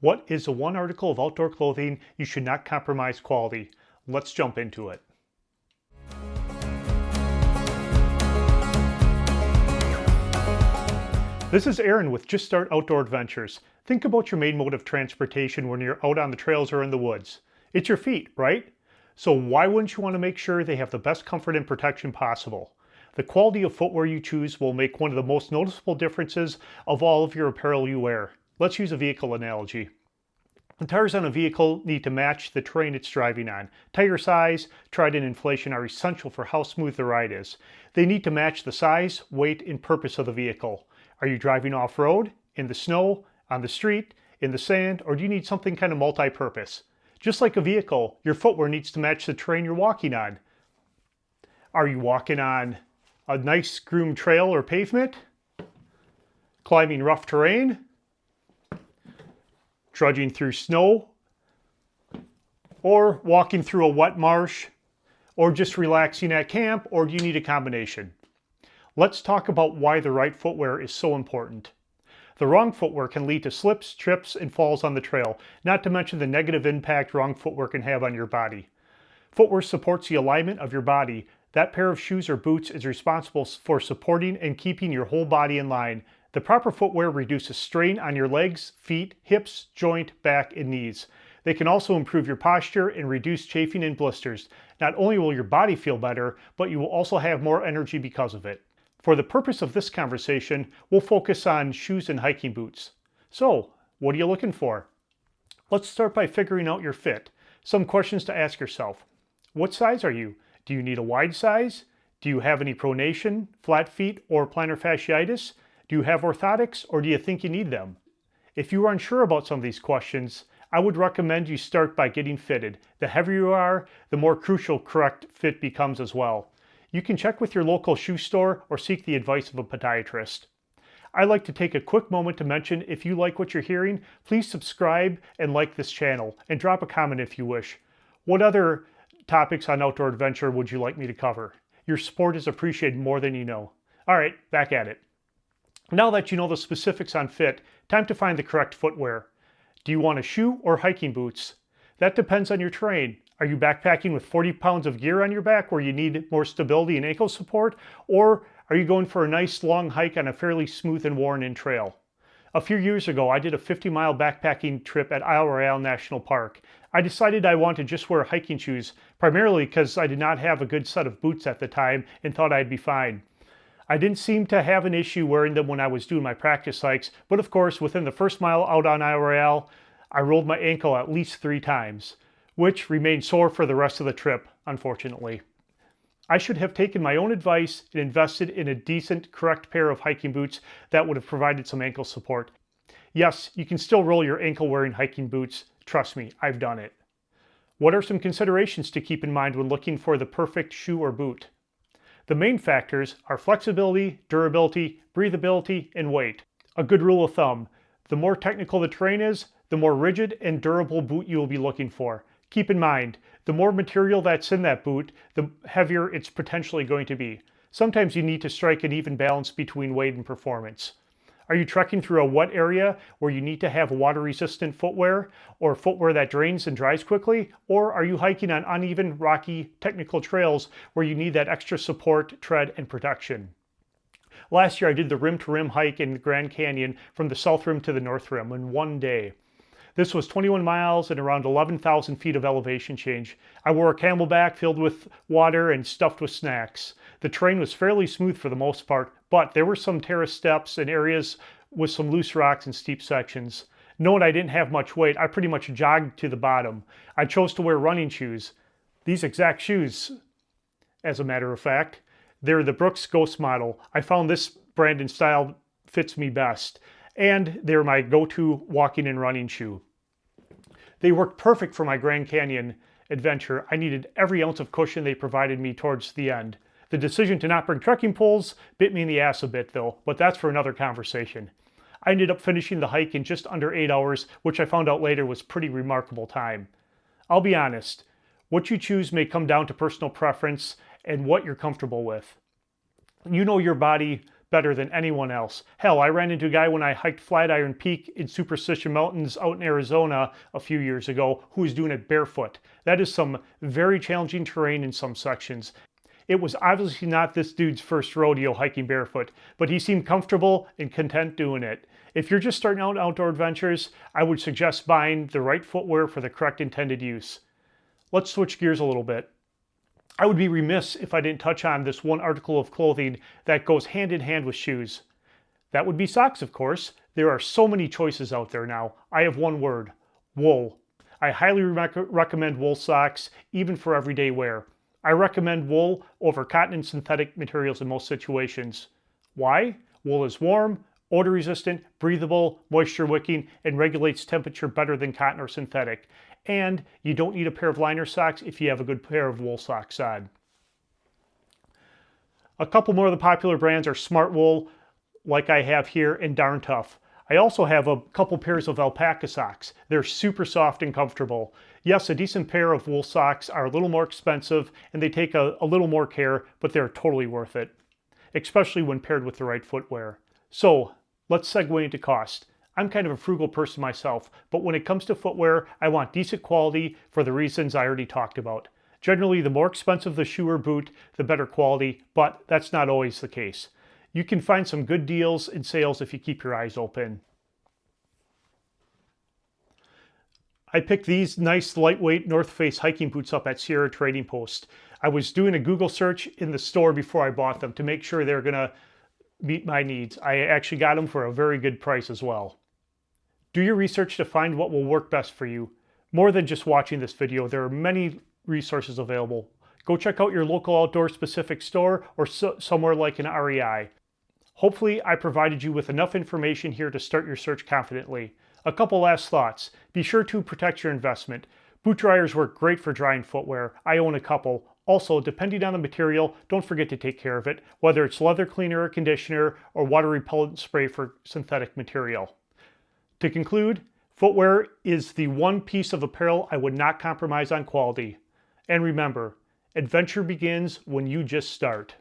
What is the one article of outdoor clothing you should not compromise quality? Let's jump into it. This is Aaron with Just Start Outdoor Adventures. Think about your main mode of transportation when you're out on the trails or in the woods. It's your feet, right? So why wouldn't you want to make sure they have the best comfort and protection possible? The quality of footwear you choose will make one of the most noticeable differences of all of your apparel you wear. Let's use a vehicle analogy. The tires on a vehicle need to match the terrain it's driving on. Tire size, tread, and inflation are essential for how smooth the ride is. They need to match the size, weight, and purpose of the vehicle. Are you driving off-road, in the snow, on the street, in the sand, or do you need something kind of multi-purpose? Just like a vehicle, your footwear needs to match the terrain you're walking on. Are you walking on a nice groomed trail or pavement? Climbing rough terrain? Trudging through snow? Or walking through a wet marsh? Or just relaxing at camp? Or do you need a combination? Let's talk about why the right footwear is so important. The wrong footwear can lead to slips, trips, and falls on the trail, not to mention the negative impact wrong footwear can have on your body. Footwear supports the alignment of your body. That pair of shoes or boots is responsible for supporting and keeping your whole body in line. The proper footwear reduces strain on your legs, feet, hips, joint, back, and knees. They can also improve your posture and reduce chafing and blisters. Not only will your body feel better, but you will also have more energy because of it. For the purpose of this conversation, we'll focus on shoes and hiking boots. So, what are you looking for? Let's start by figuring out your fit. Some questions to ask yourself. What size are you? Do you need a wide size? Do you have any pronation, flat feet, or plantar fasciitis? Do you have orthotics, or do you think you need them? If you are unsure about some of these questions, I would recommend you start by getting fitted. The heavier you are, the more crucial correct fit becomes as well. You can check with your local shoe store or seek the advice of a podiatrist. I'd like to take a quick moment to mention if you like what you're hearing, please subscribe and like this channel, and drop a comment if you wish. What other topics on outdoor adventure would you like me to cover? Your support is appreciated more than you know. All right, back at it. Now that you know the specifics on fit, time to find the correct footwear. Do you want a shoe or hiking boots? That depends on your terrain. Are you backpacking with 40 pounds of gear on your back where you need more stability and ankle support? Or are you going for a nice long hike on a fairly smooth and worn-in trail? A few years ago, I did a 50-mile backpacking trip at Isle Royale National Park. I decided I wanted to just wear hiking shoes, primarily because I did not have a good set of boots at the time and thought I'd be fine. I didn't seem to have an issue wearing them when I was doing my practice hikes, but of course, within the first mile out on Isle Royale, I rolled my ankle at least 3 times. Which remained sore for the rest of the trip, unfortunately. I should have taken my own advice and invested in a decent, correct pair of hiking boots that would have provided some ankle support. Yes, you can still roll your ankle wearing hiking boots. Trust me, I've done it. What are some considerations to keep in mind when looking for the perfect shoe or boot? The main factors are flexibility, durability, breathability, and weight. A good rule of thumb, the more technical the terrain is, the more rigid and durable boot you will be looking for. Keep in mind, the more material that's in that boot, the heavier it's potentially going to be. Sometimes you need to strike an even balance between weight and performance. Are you trekking through a wet area where you need to have water-resistant footwear or footwear that drains and dries quickly? Or are you hiking on uneven, rocky, technical trails where you need that extra support, tread, and protection? Last year I did the rim-to-rim hike in the Grand Canyon from the South Rim to the North Rim in one day. This was 21 miles and around 11,000 feet of elevation change. I wore a camelback filled with water and stuffed with snacks. The terrain was fairly smooth for the most part, but there were some terrace steps and areas with some loose rocks and steep sections. Knowing I didn't have much weight, I pretty much jogged to the bottom. I chose to wear running shoes. These exact shoes, as a matter of fact, they're the Brooks Ghost model. I found this brand and style fits me best. And they're my go-to walking and running shoe. They worked perfect for my Grand Canyon adventure. I needed every ounce of cushion they provided me towards the end. The decision to not bring trekking poles bit me in the ass a bit though, but that's for another conversation. I ended up finishing the hike in just under 8 hours, which I found out later was pretty remarkable time. I'll be honest, what you choose may come down to personal preference and what you're comfortable with. You know your body better than anyone else. Hell, I ran into a guy when I hiked Flatiron Peak in Superstition Mountains out in Arizona a few years ago who was doing it barefoot. That is some very challenging terrain in some sections. It was obviously not this dude's first rodeo hiking barefoot, but he seemed comfortable and content doing it. If you're just starting out outdoor adventures, I would suggest buying the right footwear for the correct intended use. Let's switch gears a little bit. I would be remiss if I didn't touch on this one article of clothing that goes hand in hand with shoes. That would be socks, of course. There are so many choices out there now. I have one word: wool. I highly recommend wool socks, even for everyday wear. I recommend wool over cotton and synthetic materials in most situations. Why? Wool is warm, odor resistant, breathable, moisture wicking, and regulates temperature better than cotton or synthetic. And you don't need a pair of liner socks if you have a good pair of wool socks on. A couple more of the popular brands are Smart Wool, like I have here, and Darn Tough. I also have a couple pairs of alpaca socks. They're super soft and comfortable. Yes, a decent pair of wool socks are a little more expensive and they take a little more care, but they're totally worth it, especially when paired with the right footwear. So let's segue into cost. I'm kind of a frugal person myself, but when it comes to footwear, I want decent quality for the reasons I already talked about. Generally, the more expensive the shoe or boot, the better quality, but that's not always the case. You can find some good deals and sales if you keep your eyes open. I picked these nice lightweight North Face hiking boots up at Sierra Trading Post. I was doing a Google search in the store before I bought them to make sure they're gonna meet my needs. I actually got them for a very good price as well. Do your research to find what will work best for you. More than just watching this video, there are many resources available. Go check out your local outdoor specific store or somewhere like an REI. Hopefully, I provided you with enough information here to start your search confidently. A couple last thoughts. Be sure to protect your investment. Boot dryers work great for drying footwear. I own a couple. Also, depending on the material, don't forget to take care of it, whether it's leather cleaner or conditioner or water repellent spray for synthetic material. To conclude, footwear is the one piece of apparel I would not compromise on quality. And remember, adventure begins when you just start.